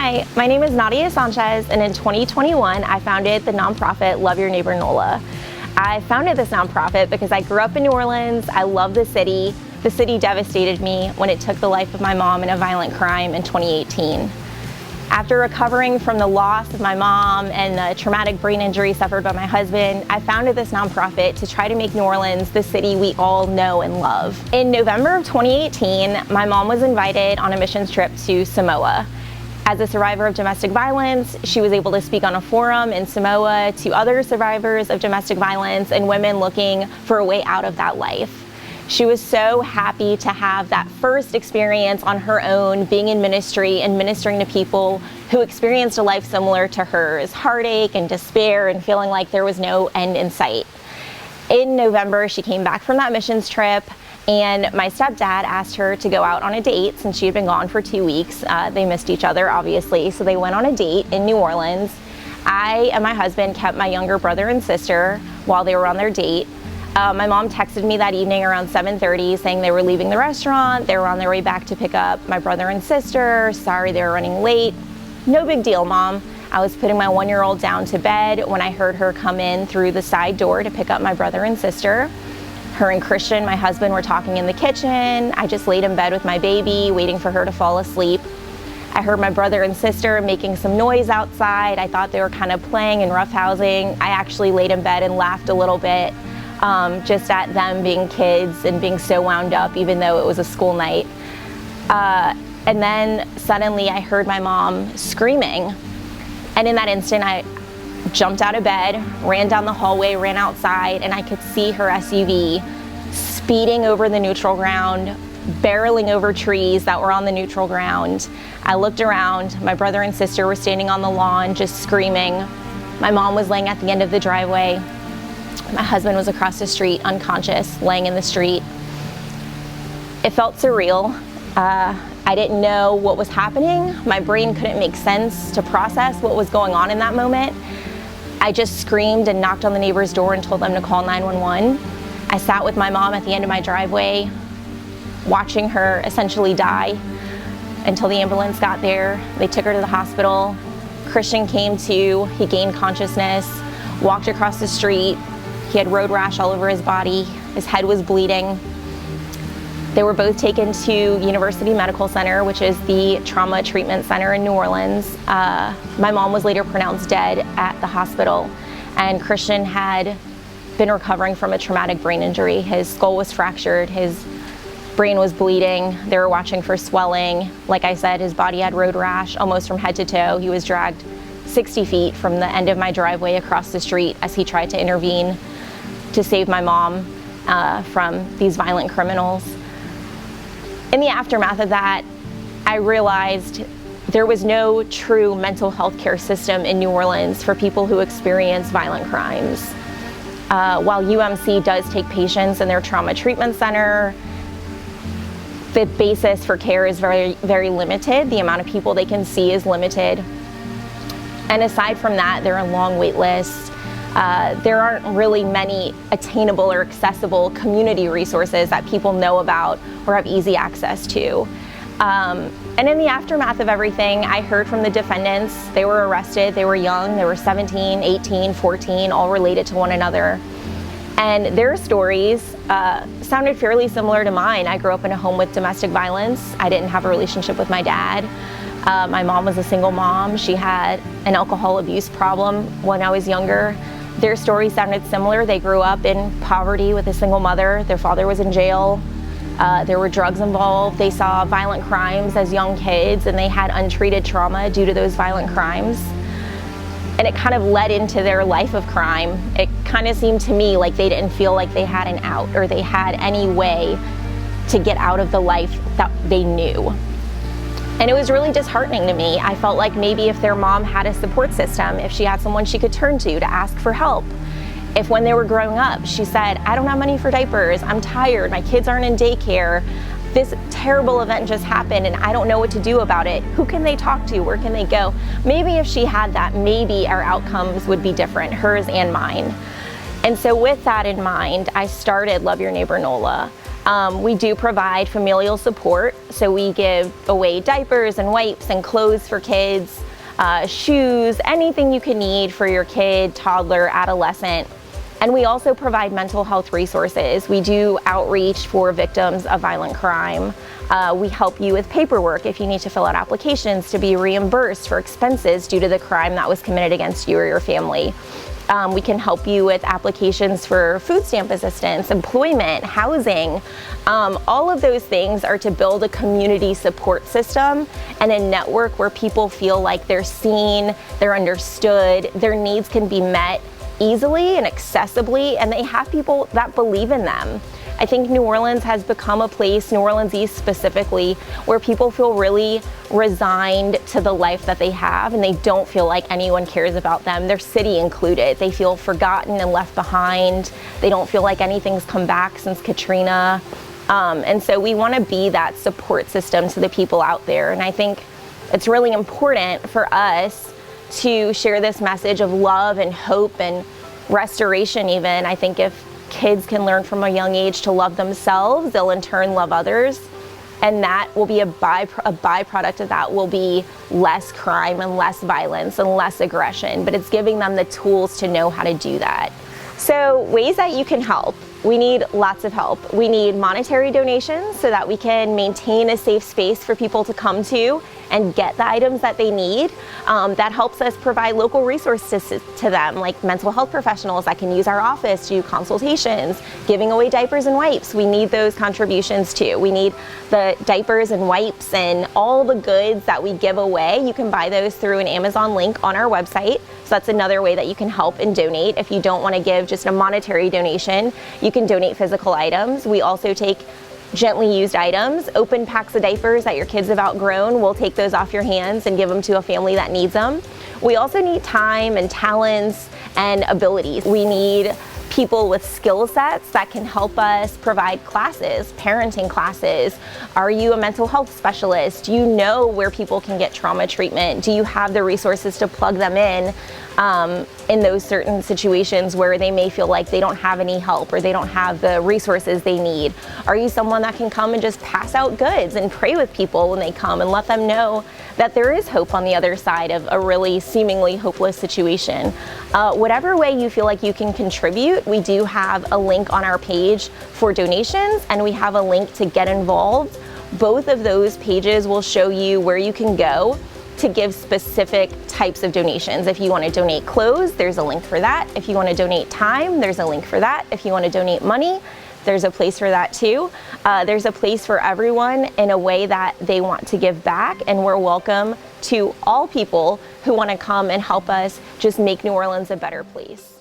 Hi, my name is Nadia Sanchez, and in 2021, I founded the nonprofit Love Your Neighbor NOLA. I founded this nonprofit because I grew up in New Orleans. I love the city. The city devastated me when it took the life of my mom in a violent crime in 2018. After recovering from the loss of my mom and the traumatic brain injury suffered by my husband, I founded this nonprofit to try to make New Orleans the city we all know and love. In November of 2018, my mom was invited on a missions trip to Samoa. As a survivor of domestic violence, she was able to speak on a forum in Samoa to other survivors of domestic violence and women looking for a way out of that life. She was so happy to have that first experience on her own, being in ministry and ministering to people who experienced a life similar to hers, heartache and despair and feeling like there was no end in sight. In November, she came back from that missions trip, and my stepdad asked her to go out on a date since she had been gone for 2 weeks. They missed each other, obviously, so they went on a date in New Orleans. I and my husband kept my younger brother and sister while they were on their date. My mom texted me that evening around 7:30 saying they were leaving the restaurant, they were on their way back to pick up my brother and sister, sorry they were running late. No big deal, Mom. I was putting my 1-year-old down to bed when I heard her come in through the side door to pick up my brother and sister. Her and Christian, my husband, were talking in the kitchen. I just laid in bed with my baby, waiting for her to fall asleep. I heard my brother and sister making some noise outside. I thought they were kind of playing and roughhousing. I actually laid in bed and laughed a little bit. Just at them being kids and being so wound up, even though it was a school night. And then suddenly I heard my mom screaming. And in that instant, I jumped out of bed, ran down the hallway, ran outside, and I could see her SUV speeding over the neutral ground, barreling over trees that were on the neutral ground. I looked around. My brother and sister were standing on the lawn, just screaming. My mom was laying at the end of the driveway. My husband was across the street, unconscious, laying in the street. It felt surreal. I didn't know what was happening. My brain couldn't make sense to process what was going on in that moment. I just screamed and knocked on the neighbor's door and told them to call 911. I sat with my mom at the end of my driveway, watching her essentially die until the ambulance got there. They took her to the hospital. Christian came to, he gained consciousness, walked across the street. He had road rash all over his body. His head was bleeding. They were both taken to University Medical Center, which is the trauma treatment center in New Orleans. My mom was later pronounced dead at the hospital, and Christian had been recovering from a traumatic brain injury. His skull was fractured, his brain was bleeding. They were watching for swelling. Like I said, his body had road rash almost from head to toe. He was dragged 60 feet from the end of my driveway across the street as he tried to intervene to save my mom from these violent criminals. In the aftermath of that, I realized there was no true mental health care system in New Orleans for people who experience violent crimes. While UMC does take patients in their trauma treatment center, the basis for care is very, very limited. The amount of people they can see is limited. And aside from that, there are long wait lists. There aren't really many attainable or accessible community resources that people know about or have easy access to. And in the aftermath of everything, I heard from the defendants. They were arrested, they were young, they were 17, 18, 14, all related to one another. And their stories sounded fairly similar to mine. I grew up in a home with domestic violence. I didn't have a relationship with my dad. My mom was a single mom. She had an alcohol abuse problem when I was younger. Their stories sounded similar. They grew up in poverty with a single mother. Their father was in jail. There were drugs involved. They saw violent crimes as young kids, and they had untreated trauma due to those violent crimes. And it kind of led into their life of crime. It kind of seemed to me like they didn't feel like they had an out or they had any way to get out of the life that they knew. And it was really disheartening to me. I felt like maybe if their mom had a support system, if she had someone she could turn to ask for help, if when they were growing up, she said, I don't have money for diapers, I'm tired, my kids aren't in daycare, this terrible event just happened and I don't know what to do about it. Who can they talk to? Where can they go? Maybe if she had that, maybe our outcomes would be different, hers and mine. And so with that in mind, I started Love Your Neighbor NOLA. We do provide familial support, so we give away diapers and wipes and clothes for kids, shoes, anything you can need for your kid, toddler, adolescent. And we also provide mental health resources. We do outreach for victims of violent crime. We help you with paperwork if you need to fill out applications to be reimbursed for expenses due to the crime that was committed against you or your family. We can help you with applications for food stamp assistance, employment, housing. All of those things are to build a community support system and a network where people feel like they're seen, they're understood, their needs can be met easily and accessibly, and they have people that believe in them. I think New Orleans has become a place, New Orleans East specifically, where people feel really resigned to the life that they have, and they don't feel like anyone cares about them, their city included. They feel forgotten and left behind. They don't feel like anything's come back since Katrina. And so we want to be that support system to the people out there. And I think it's really important for us to share this message of love and hope and restoration even. I think if kids can learn from a young age to love themselves, they'll in turn love others. And that will be a byproduct of that will be less crime and less violence and less aggression, but it's giving them the tools to know how to do that. So ways that you can help. We need lots of help. We need monetary donations so that we can maintain a safe space for people to come to and get the items that they need. That helps us provide local resources to them, like mental health professionals that can use our office to do consultations, giving away diapers and wipes. We need those contributions too. We need the diapers and wipes and all the goods that we give away. You can buy those through an Amazon link on our website. So that's another way that you can help and donate. If you don't want to give just a monetary donation, you can donate physical items. We also take gently used items, open packs of diapers that your kids have outgrown. We'll take those off your hands and give them to a family that needs them. We also need time and talents and abilities. We need people with skill sets that can help us provide classes, parenting classes. Are you a mental health specialist? Do you know where people can get trauma treatment? Do you have the resources to plug them in those certain situations where they may feel like they don't have any help or they don't have the resources they need? Are you someone that can come and just pass out goods and pray with people when they come and let them know that there is hope on the other side of a really seemingly hopeless situation? Whatever way you feel like you can contribute, we do have a link on our page for donations, and we have a link to get involved. Both of those pages will show you where you can go to give specific types of donations. If you want to donate clothes, there's a link for that. If you want to donate time, there's a link for that. If you want to donate money, there's a place for that too. There's a place for everyone in a way that they want to give back, and we're welcome to all people who want to come and help us just make New Orleans a better place.